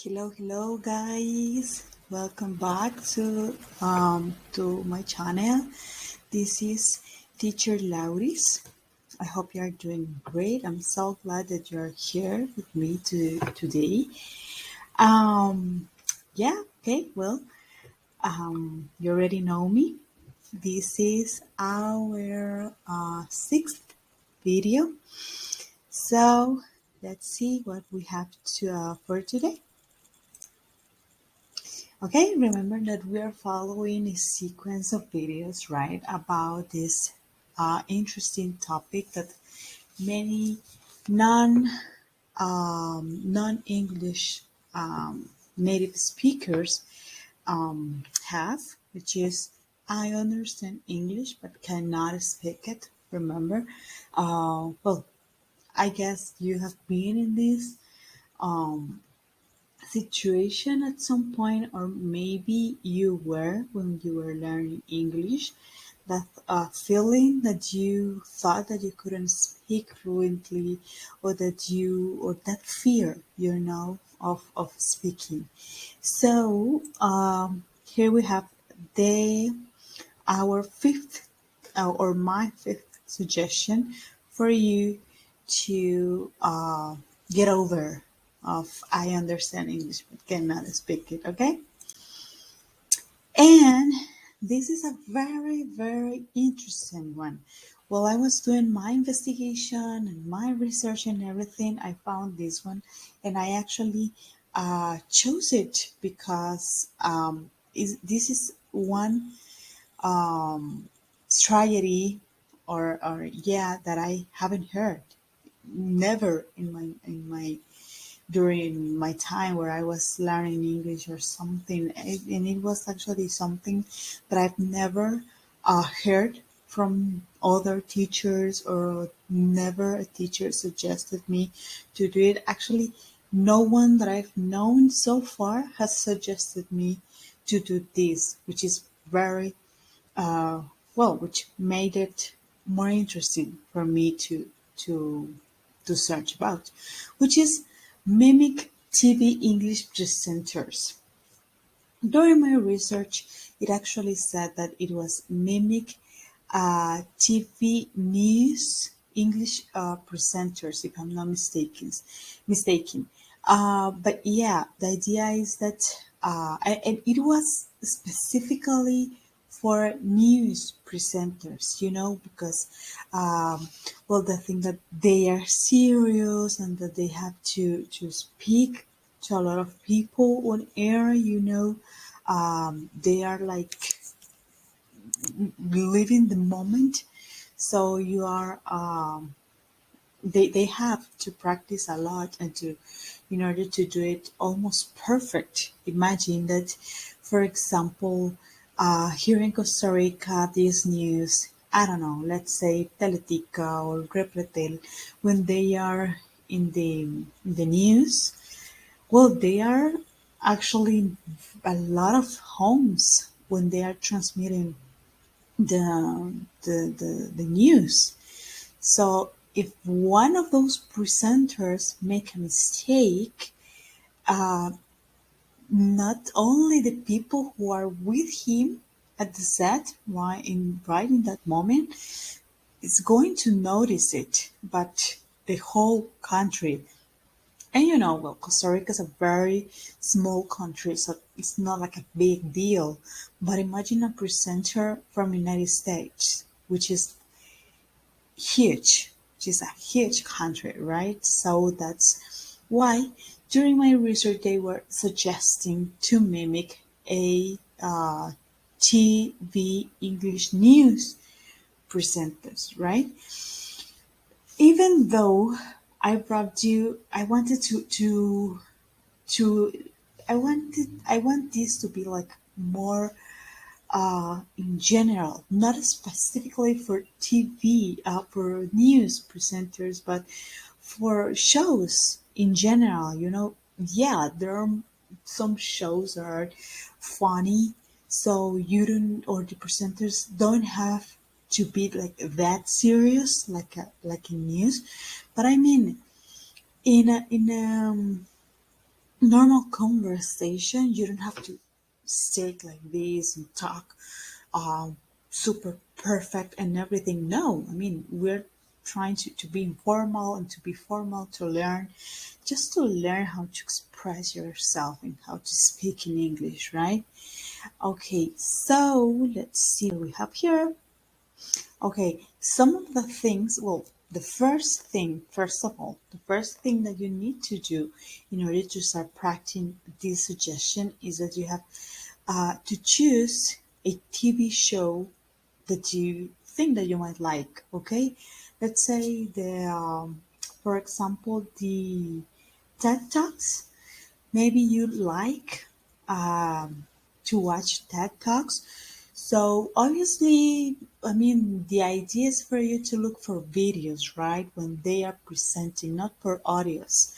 Hello, guys. Welcome back to my channel. This is Teacher Lauris. I hope you are doing great. I'm so glad that you're here with me today. Um, yeah, okay. Well, you already know me. This is our sixth video. So let's see what we have to for today. Okay, remember that we are following a sequence of videos, right, about this interesting topic that many non non-English native speakers have, which is I understand English but cannot speak it. Remember, well, I guess you have been in this um, situation at some point, or maybe you were when you were learning English, that feeling that you thought that you couldn't speak fluently, or that fear, of speaking. So here we have the our fifth or my fifth suggestion for you to get over of I understand English but cannot speak it, okay? And this is a very interesting one. While I was doing my investigation and my research and everything, I found this one, and I actually chose it because this is one tragedy, or yeah, that I haven't heard never in my during my time where I was learning English or something. And it was actually something that I've never heard from other teachers, or never a teacher suggested me to do it. Actually, no one that I've known so far has suggested me to do this, which is very uh, which made it more interesting for me to to search about, which is mimic TV English presenters. During my research, it actually said that it was mimic TV news English presenters, if I'm not mistaken. But yeah, the idea is that, and it was specifically for news presenters, because, the thing that they are serious and that they have to speak to a lot of people on air, they are like living the moment. So you are, they have to practice a lot and to, in order to do it almost perfect. Imagine that, for example, here in Costa Rica, this news, I don't know, let's say Teletica or Repretel, when they are in the news, well, they are actually a lot of homes when they are transmitting the news. So if one of those presenters make a mistake, uh, not only the people who are with him at the set, right in that moment, is going to notice it, but the whole country. And Costa Rica is a very small country, so it's not like a big deal. But imagine a presenter from United States, which is huge, which is a huge country, right? So that's why during my research they were suggesting to mimic a TV English news presenters, right? Even though I wanted to I want this to be like more in general, not specifically for TV, for news presenters, but for shows in general. Yeah, there are some shows that are funny, so you don't, or the presenters don't have to be like that serious, like in news. But I mean, in a normal conversation. You don't have to stick like this and talk super perfect and everything. No, I mean, we're trying to be informal and to be formal, to learn, just to learn how to express yourself and how to speak in English, right? Okay, so let's see what we have here. Okay, some of the things, well, the first thing, first of all, the first thing that you need to do in order to start practicing this suggestion is that you have to choose a TV show that you think that you might like. Okay, let's say for example, the TED Talks. Maybe you like to watch TED Talks. So obviously, I mean, the idea is for you to look for videos, right? When they are presenting, not for audios,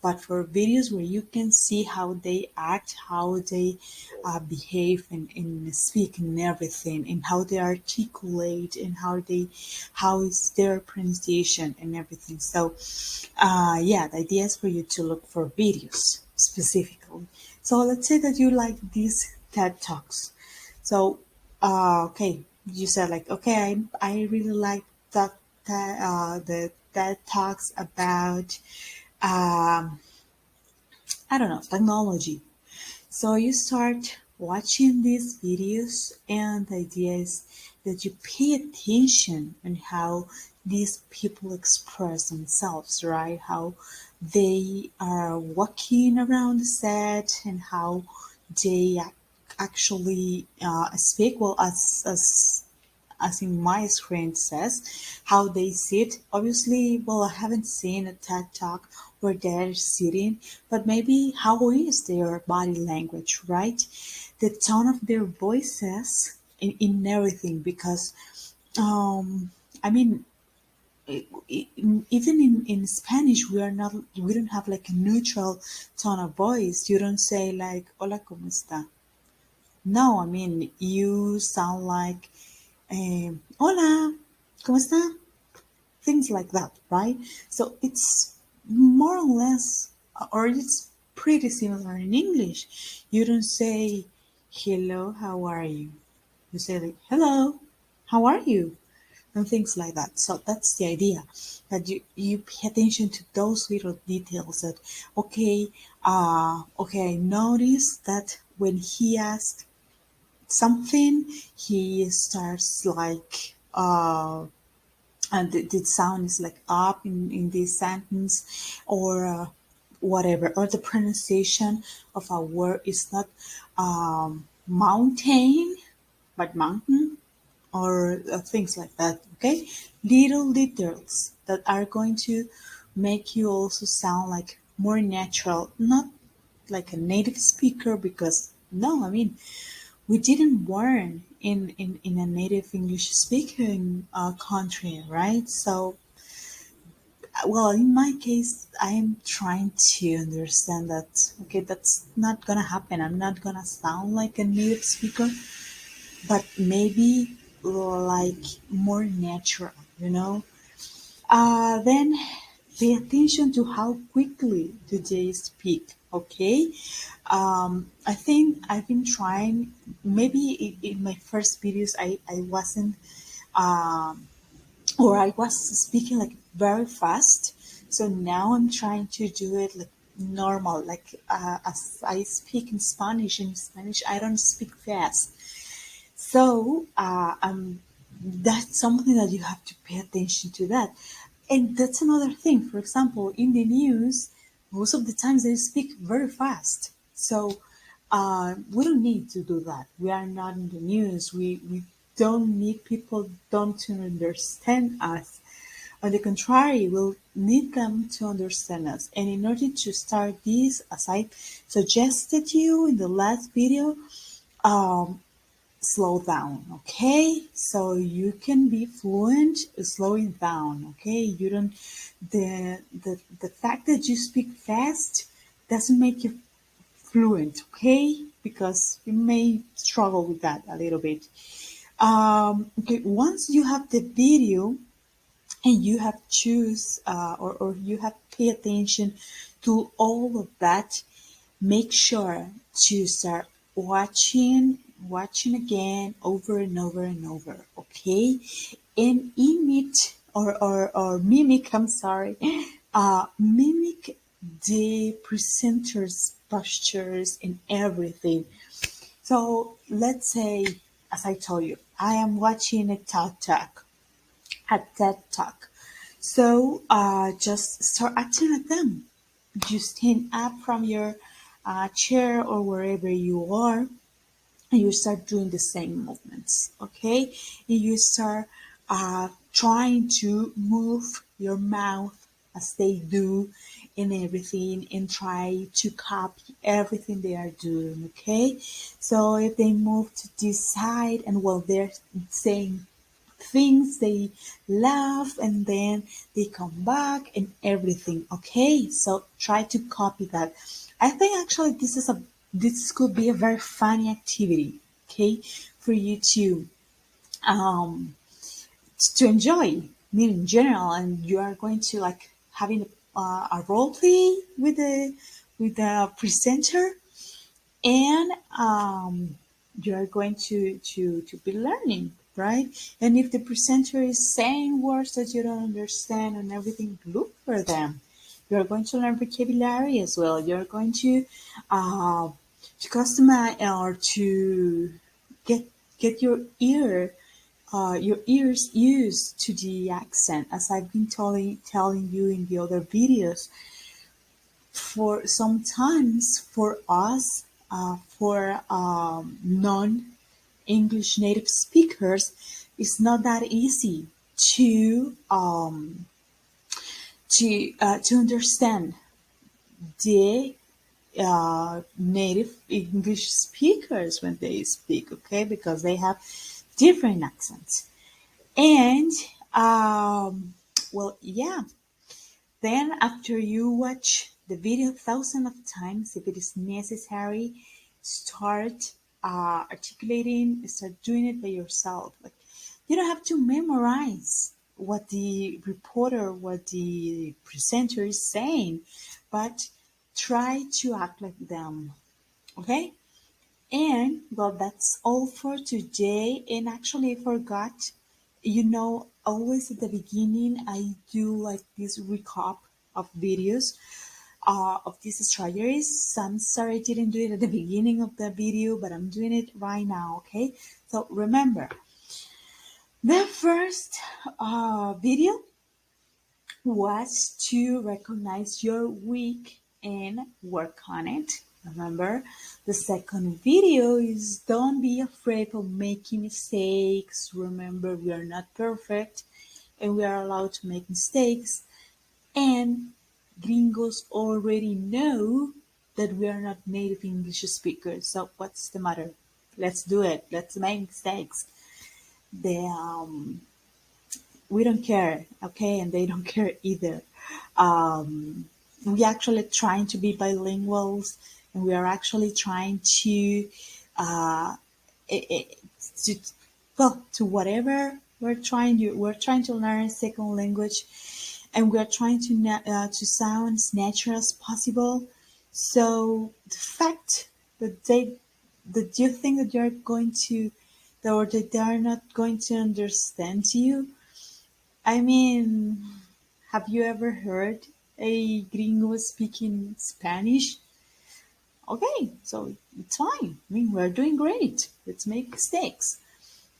but for videos where you can see how they act, how they behave and speak and everything, and how they articulate and how is their pronunciation and everything. So yeah, the idea is for you to look for videos specifically. So let's say that you like these TED Talks. So, okay, you said like, okay, I really like the TED Talks about, um, I don't know, technology. So you start watching these videos, and the idea is that you pay attention on how these people express themselves, right? How they are walking around the set and how they actually speak. Well, as in my screen says, how they sit. Obviously, well, I haven't seen a TED Talk where they're sitting, but maybe how is their body language, right? The tone of their voices in everything, because, um, I mean, even in Spanish, we don't have like a neutral tone of voice. You don't say like, hola, ¿cómo está? No, I mean, you sound like, hola, ¿cómo está? Things like that, right? So it's more or less, or it's pretty similar in English. You don't say, hello, how are you? You say like, hello, how are you? And things like that. So that's the idea, that you pay attention to those little details that, okay, okay, I noticed that when he asks something, he starts like, and the sound is like up in this sentence, or whatever, or the pronunciation of a word is not mountain but mountain, or things like that. Okay, little details that are going to make you also sound like more natural, not like a native speaker, because no, I mean, we didn't born in a native English speaking country, right? So, well, in my case, I'm trying to understand that, okay, that's not gonna happen. I'm not gonna sound like a native speaker, but maybe like more natural, you know? Then pay attention to how quickly do they speak, okay? I think I've been trying, maybe in my first videos, I wasn't, um, or I was speaking like very fast. So now I'm trying to do it like normal, like as I speak in Spanish. In Spanish, I don't speak fast. So that's something that you have to pay attention to that. And that's another thing. For example, in the news, most of the times they speak very fast. So we don't need to do that. We are not in the news. We don't need people don't to understand us. On the contrary, we'll need them to understand us. And in order to start this, as I suggested you in the last video, um, slow down, okay? So you can be fluent slowing down, okay? You don't the fact that you speak fast doesn't make you fluent, okay? Because you may struggle with that a little bit. Okay, once you have the video and you have choose or you have pay attention to all of that, make sure to start watching again over and over and over, okay? And imit or mimic, I'm sorry, mimic the presenter's postures and everything. So let's say, as I told you, I am watching a TED Talk. So just start acting like them. You stand up from your chair or wherever you are, and you start doing the same movements, okay? And you start trying to move your mouth as they do and everything, and try to copy everything they are doing, okay? So if they move to this side and while they're saying things, they laugh and then they come back and everything, okay? So try to copy that. I think actually this could be a very funny activity, okay, for you um to enjoy. I mean, in general, and you are going to like having a role play with the presenter, and you're going to be learning, right? And if the presenter is saying words that you don't understand and everything, look for them. You're going to learn vocabulary as well. You're going to customize or to get get your ears used to the accent, as I've been telling you in the other videos. For sometimes for us, for non-English native speakers, it's not that easy to understand the native English speakers when they speak, okay, because they have different accents. And well, yeah, then, after you watch the video thousands of times, if it is necessary, start articulating, start doing it by yourself. Like, you don't have to memorize what the reporter, what the presenter is saying, but try to act like them. Okay? And well, that's all for today. And actually, I forgot, always at the beginning, I do like this recap of videos of these strategies. So I'm sorry I didn't do it at the beginning of the video, but I'm doing it right now, okay? So remember, the first video was to recognize your weak and work on it. Remember, the second video is don't be afraid of making mistakes. Remember, we are not perfect and we are allowed to make mistakes. And gringos already know that we are not native English speakers. So what's the matter? Let's do it. Let's make mistakes. The We don't care, okay, and they don't care either. We actually trying to be bilinguals, and we are actually trying to, uh, it, it, to to whatever we're trying to learn a second language, and we're trying to sound as natural as possible. So the fact that you think that you're going to, or that they are not going to understand you, I mean, have you ever heard a gringo speaking Spanish? Okay, so it's fine. I mean, we're doing great. Let's make mistakes.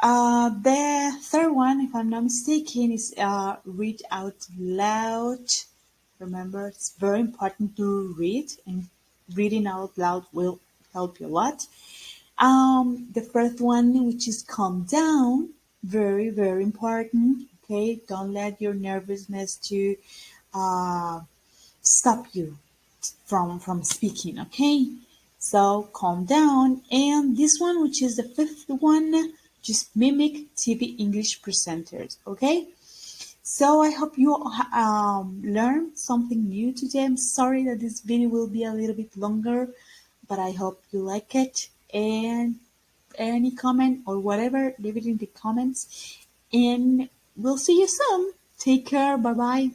The third one, if I'm not mistaken, is read out loud. Remember, it's very important to read, and reading out loud will help you a lot. The first one, which is calm down, very, very important. Okay, don't let your nervousness to uh, stop you from speaking. Okay, so calm down. And this one, which is the fifth one, just mimic TV English presenters. Okay. So I hope you learned something new today. I'm sorry that this video will be a little bit longer, but I hope you like it. And any comment or whatever, leave it in the comments. And we'll see you soon. Take care. Bye bye.